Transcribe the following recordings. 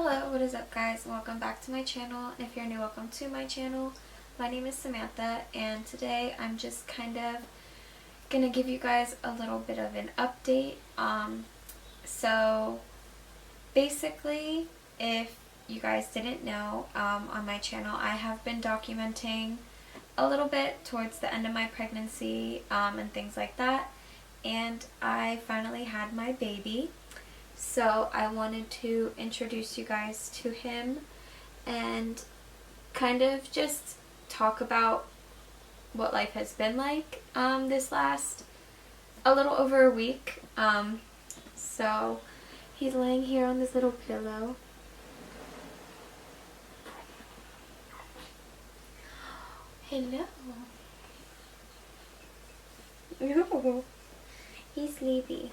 Hello, what is up guys? Welcome back to my channel. And if you're new, welcome to my channel. My name is Samantha and today I'm just kind of gonna give you guys a little bit of an update. So basically, if you guys didn't know, on my channel I have been documenting a little bit towards the end of my pregnancy and things like that, and I finally had my baby. So I wanted to introduce you guys to him and kind of just talk about what life has been like this last a little over a week. So he's laying here on this little pillow. Hello. No, he's sleepy.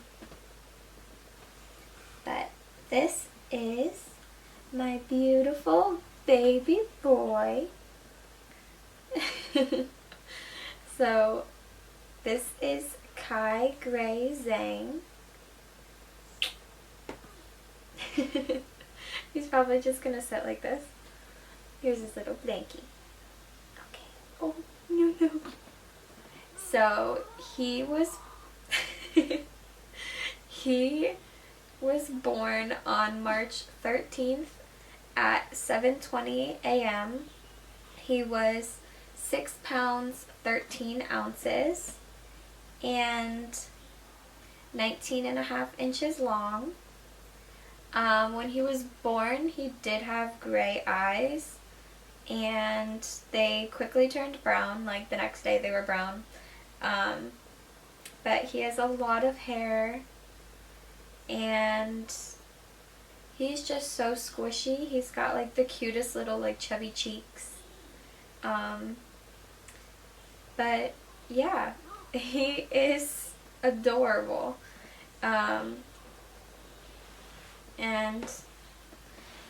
But this is my beautiful baby boy. So this is Kai Gray Zhang. He's probably just gonna sit like this. Here's his little blankie. Okay. Oh, no. So he was born on March 13th at 7:20 a.m. He was 6 pounds 13 ounces and 19.5 inches long. When he was born, he did have gray eyes and they quickly turned brown. Like the next day they were brown. But he has a lot of hair and he's just so squishy. He's got like the cutest little like chubby cheeks. But yeah, he is adorable. And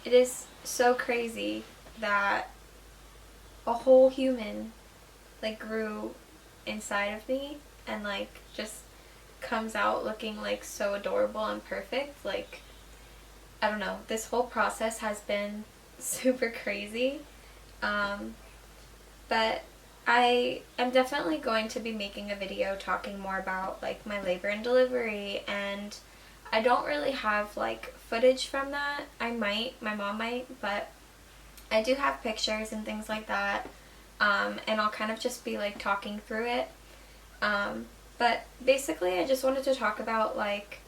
it is so crazy that a whole human like grew inside of me and like just comes out looking like so adorable and perfect. Like, I don't know, this whole process has been super crazy. But I am definitely going to be making a video talking more about like my labor and delivery, and I don't really have like footage from that. I might, my mom might, but I do have pictures and things like that. And I'll kind of just be like talking through it. But basically I just wanted to talk about like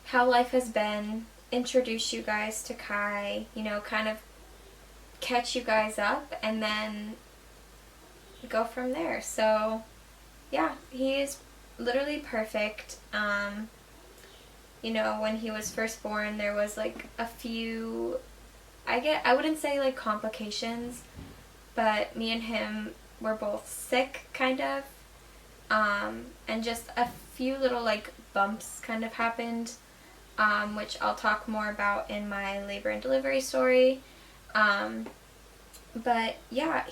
how life has been, introduce you guys to Kai, you know, kind of catch you guys up, and then go from there. So yeah, he is literally perfect. You know, when he was first born there was like a few, I wouldn't say like complications, but me and him were both sick kind of. And just a few little like bumps kind of happened, which I'll talk more about in my labor and delivery story. But yeah,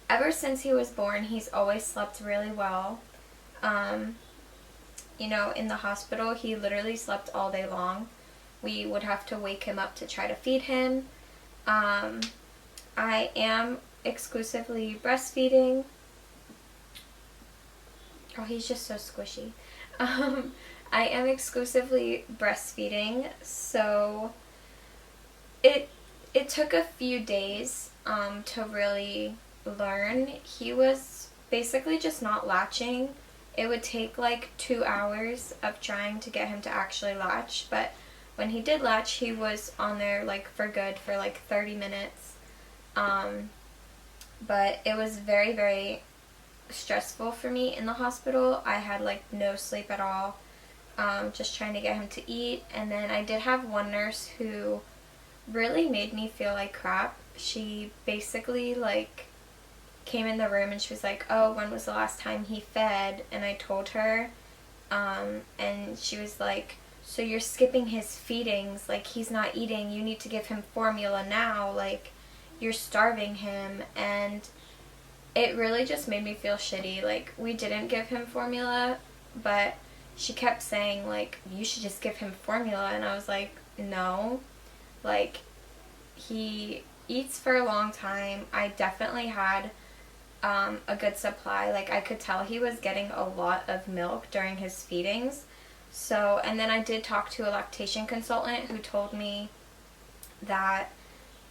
ever since he was born, he's always slept really well. You know, in the hospital, he literally slept all day long. We would have to wake him up to try to feed him. I am exclusively breastfeeding. Oh, he's just so squishy. I am exclusively breastfeeding, so it took a few days to really learn. He was basically just not latching. It would take like 2 hours of trying to get him to actually latch, but when he did latch, he was on there like for good for like 30 minutes. But it was very, very stressful for me in the hospital. I had like no sleep at all, just trying to get him to eat. And then I did have one nurse who really made me feel like crap. She basically like came in the room and she was like, oh, when was the last time he fed? And I told her, and she was like, so you're skipping his feedings, like he's not eating, you need to give him formula now, like you're starving him. And it really just made me feel shitty. Like, we didn't give him formula, but she kept saying like, you should just give him formula. And I was like, no. Like, he eats for a long time. I definitely had a good supply. Like, I could tell he was getting a lot of milk during his feedings. So, and then I did talk to a lactation consultant who told me that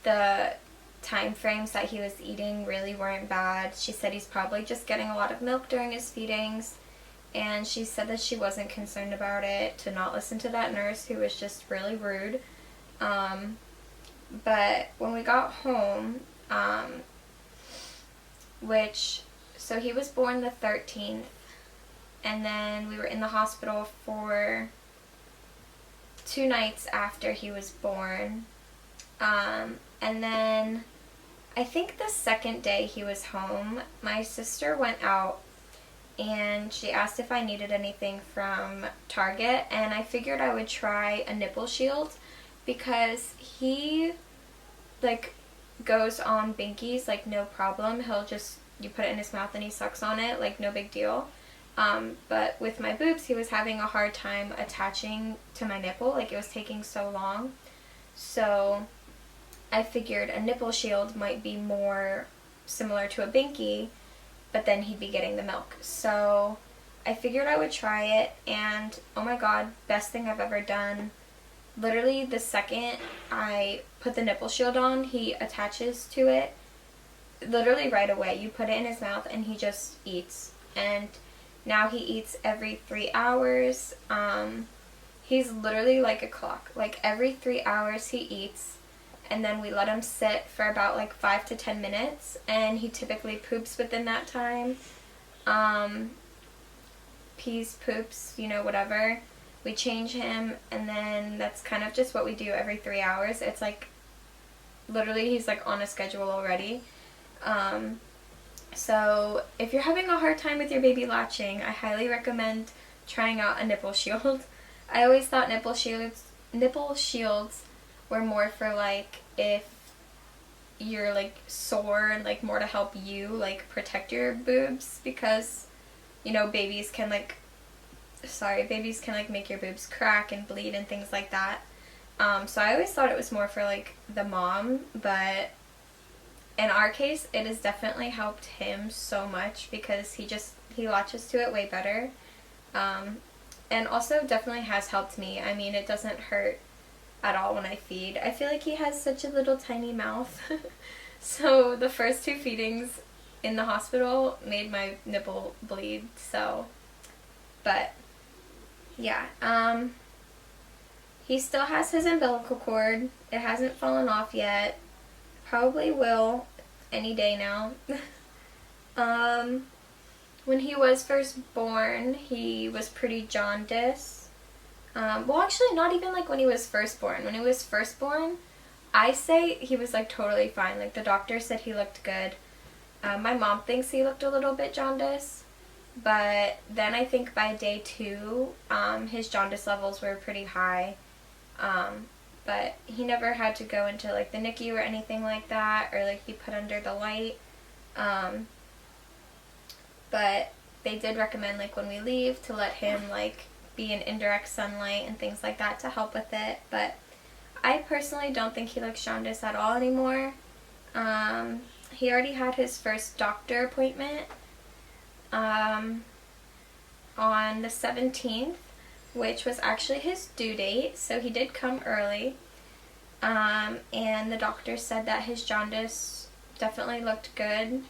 the time frames that he was eating really weren't bad. She said he's probably just getting a lot of milk during his feedings, and she said that she wasn't concerned about it, to not listen to that nurse who was just really rude. But when we got home, so he was born the 13th, and then we were in the hospital for 2 nights after he was born. And then I think the second day he was home, my sister went out and she asked if I needed anything from Target, and I figured I would try a nipple shield because he, like, goes on binkies, like, no problem. You put it in his mouth and he sucks on it, like, no big deal. But with my boobs, he was having a hard time attaching to my nipple, like, it was taking so long. So I figured a nipple shield might be more similar to a binky, but then he'd be getting the milk. So I figured I would try it, and oh my god, best thing I've ever done. Literally the second I put the nipple shield on, he attaches to it literally right away. You put it in his mouth and he just eats. And now he eats every 3 hours. He's literally like a clock. Like, every 3 hours he eats, and then we let him sit for about like 5 to 10 minutes, and he typically poops within that time. Pees, poops, whatever. We change him, and then that's kind of just what we do every 3 hours. It's like, literally, he's like on a schedule already. So if you're having a hard time with your baby latching, I highly recommend trying out a nipple shield. I always thought nipple shields were more for, like, if you're, like, sore, and, like, more to help you, like, protect your boobs, because, babies can, like, make your boobs crack and bleed and things like that. So I always thought it was more for, like, the mom, but in our case, it has definitely helped him so much because he latches to it way better. And also definitely has helped me. I mean, it doesn't hurt at all when I feed. I feel like he has such a little tiny mouth. So the first 2 feedings in the hospital made my nipple bleed, but yeah. He still has his umbilical cord. It hasn't fallen off yet. Probably will any day now. When he was first born, he was pretty jaundiced. Well, actually, not even like when he was first born. When he was first born, I say he was like totally fine. Like, the doctor said he looked good. My mom thinks he looked a little bit jaundiced, but then I think by day 2, his jaundice levels were pretty high. But he never had to go into like the NICU or anything like that, or like be put under the light. But they did recommend, like, when we leave, to let him like be in indirect sunlight and things like that to help with it. But I personally don't think he looks jaundiced at all anymore. He already had his first doctor appointment on the 17th, which was actually his due date, so he did come early. And the doctor said that his jaundice definitely looked good.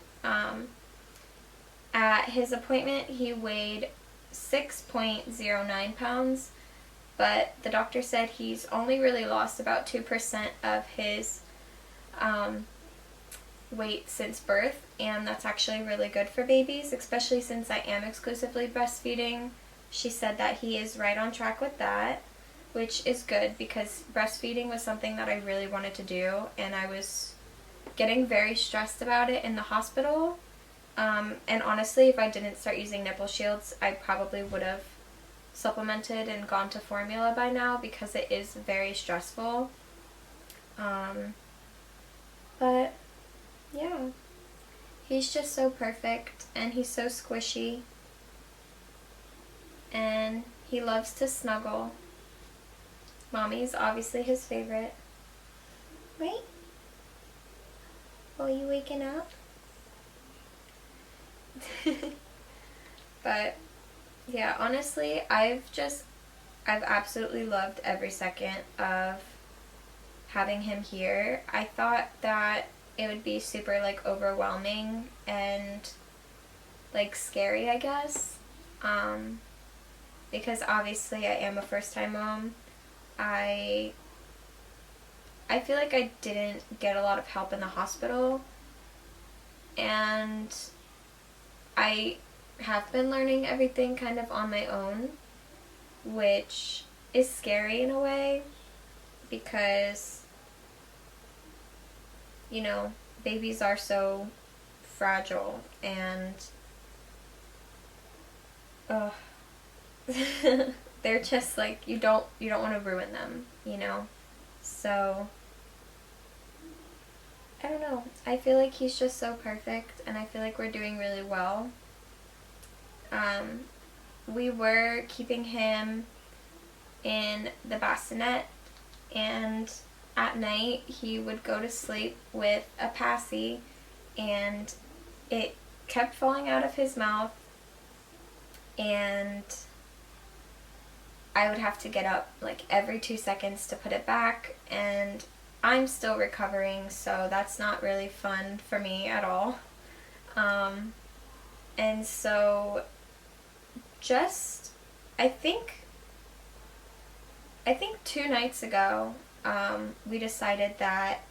At his appointment, he weighed 6.09 pounds, but the doctor said he's only really lost about 2% of his weight since birth, and that's actually really good for babies, especially since I am exclusively breastfeeding. She said that he is right on track with that, which is good because breastfeeding was something that I really wanted to do, and I was getting very stressed about it in the hospital. And honestly, if I didn't start using nipple shields, I probably would have supplemented and gone to formula by now because it is very stressful. But yeah, he's just so perfect, and he's so squishy, and he loves to snuggle. Mommy's obviously his favorite. Right? Are you waking up? But yeah, honestly, I've absolutely loved every second of having him here. I thought that it would be super like overwhelming and like scary, I guess. Because obviously I am a first time mom. I I feel like I didn't get a lot of help in the hospital, and I have been learning everything kind of on my own, which is scary in a way because, you know, babies are so fragile and uh, they're just like you don't want to ruin them, you know? So I don't know. I feel like he's just so perfect and I feel like we're doing really well. Um, we were keeping him in the bassinet, and at night he would go to sleep with a passy, and it kept falling out of his mouth, and I would have to get up like every 2 seconds to put it back, and I'm still recovering, so that's not really fun for me at all. And so just I think 2 nights ago, we decided that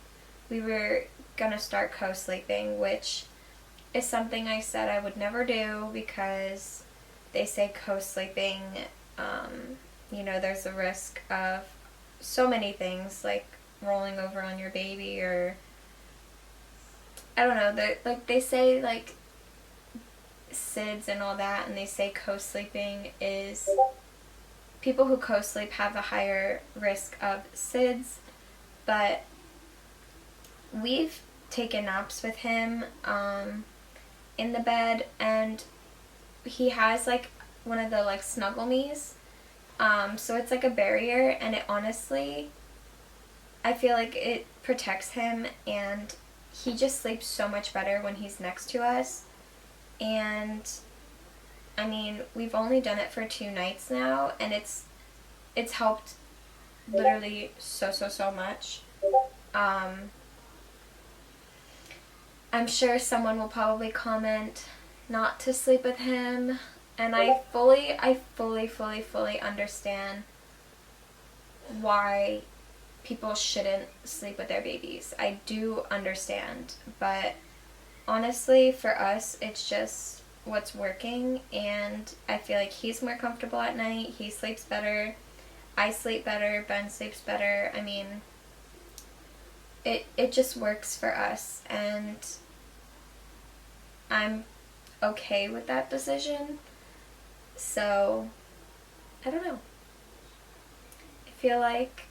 we were gonna start co-sleeping, which is something I said I would never do because they say co-sleeping, there's a risk of so many things like rolling over on your baby, or I don't know, they say like SIDS and all that, and they say co-sleeping is people who co-sleep have a higher risk of SIDS, but we've taken naps with him in the bed, and he has like one of the like snuggle me's, so it's like a barrier, and it honestly, I feel like it protects him, and he just sleeps so much better when he's next to us. And I mean, we've only done it for 2 nights now, and it's helped literally so much. I'm sure someone will probably comment not to sleep with him, and I fully understand why people shouldn't sleep with their babies. I do understand, but honestly, for us, it's just what's working, and I feel like he's more comfortable at night. He sleeps better. I sleep better. Ben sleeps better. I mean, it just works for us, and I'm okay with that decision. So, I don't know. I feel like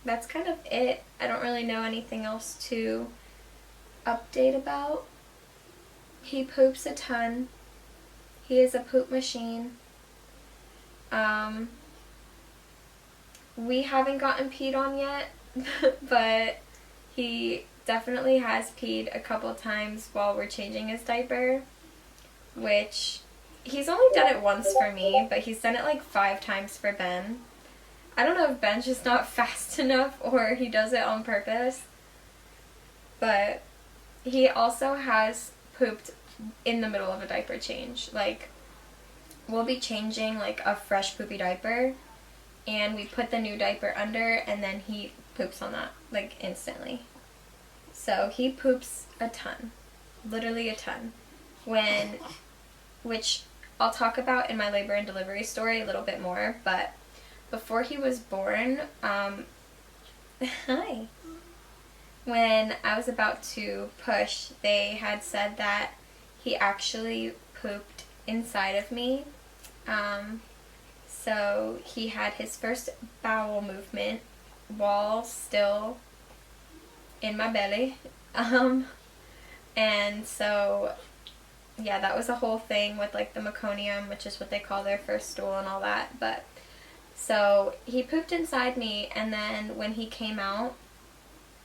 that's kind of it. I don't really know anything else to update about. He poops a ton. He is a poop machine. We haven't gotten peed on yet, but he definitely has peed a couple times while we're changing his diaper, which he's only done it once for me, but he's done it like 5 times for Ben. I don't know if Ben's just not fast enough or he does it on purpose, but he also has pooped in the middle of a diaper change. Like, we'll be changing like a fresh poopy diaper, and we put the new diaper under, and then he poops on that like instantly. So he poops a ton, literally a ton, which I'll talk about in my labor and delivery story a little bit more, but before he was born, hi. When I was about to push, they had said that he actually pooped inside of me. So he had his first bowel movement while still in my belly. And so, yeah, that was a whole thing with like the meconium, which is what they call their first stool and all that. But So he pooped inside me, and then when he came out,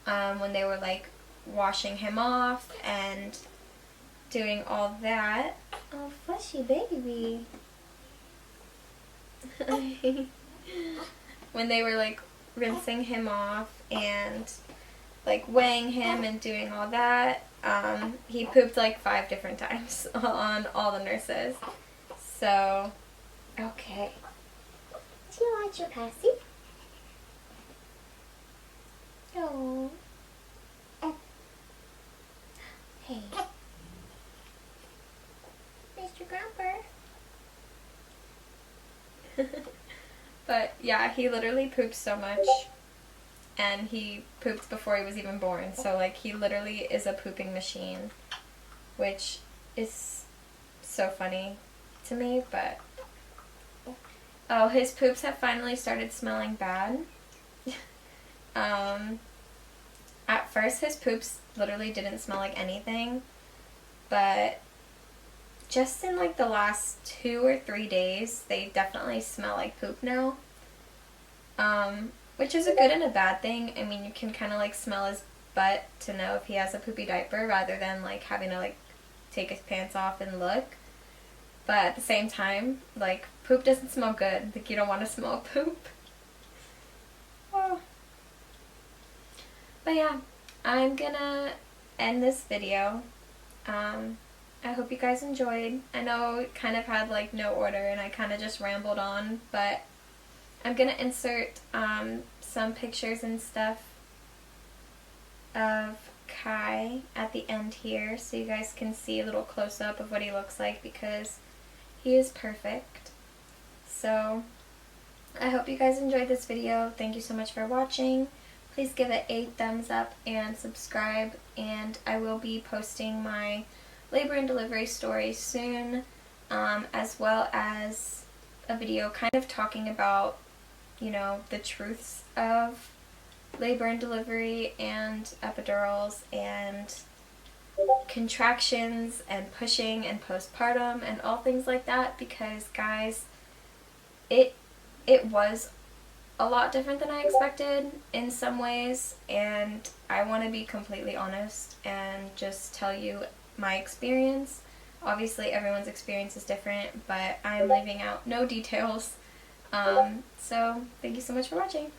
when they were like washing him off and doing all that. Oh, fleshy baby. When they were like rinsing him off and like weighing him and doing all that, he pooped like 5 different times on all the nurses. So, okay. Do you want your passy? Oh. Hey. Mr. Grumper. But yeah, he literally poops so much. And he pooped before he was even born. So like he literally is a pooping machine. Which is so funny to me, but oh, his poops have finally started smelling bad. At first his poops literally didn't smell like anything, but just in like the last 2 or 3 days, they definitely smell like poop now. Which is a good and a bad thing. I mean, you can kind of like smell his butt to know if he has a poopy diaper rather than like having to like take his pants off and look. But at the same time, like, poop doesn't smell good. Like, you don't want to smell poop. Oh. But yeah, I'm gonna end this video. I hope you guys enjoyed. I know it kind of had like no order and I kind of just rambled on, but I'm gonna insert some pictures and stuff of Kai at the end here so you guys can see a little close-up of what he looks like because he is perfect. So I hope you guys enjoyed this video. Thank you so much for watching. Please give it a thumbs up and subscribe, and I will be posting my labor and delivery story soon, as well as a video kind of talking about, you know, the truths of labor and delivery and epidurals and contractions and pushing and postpartum and all things like that, because guys, it was a lot different than I expected in some ways, and I want to be completely honest and just tell you my experience. Obviously everyone's experience is different, but I'm leaving out no details. So thank you so much for watching.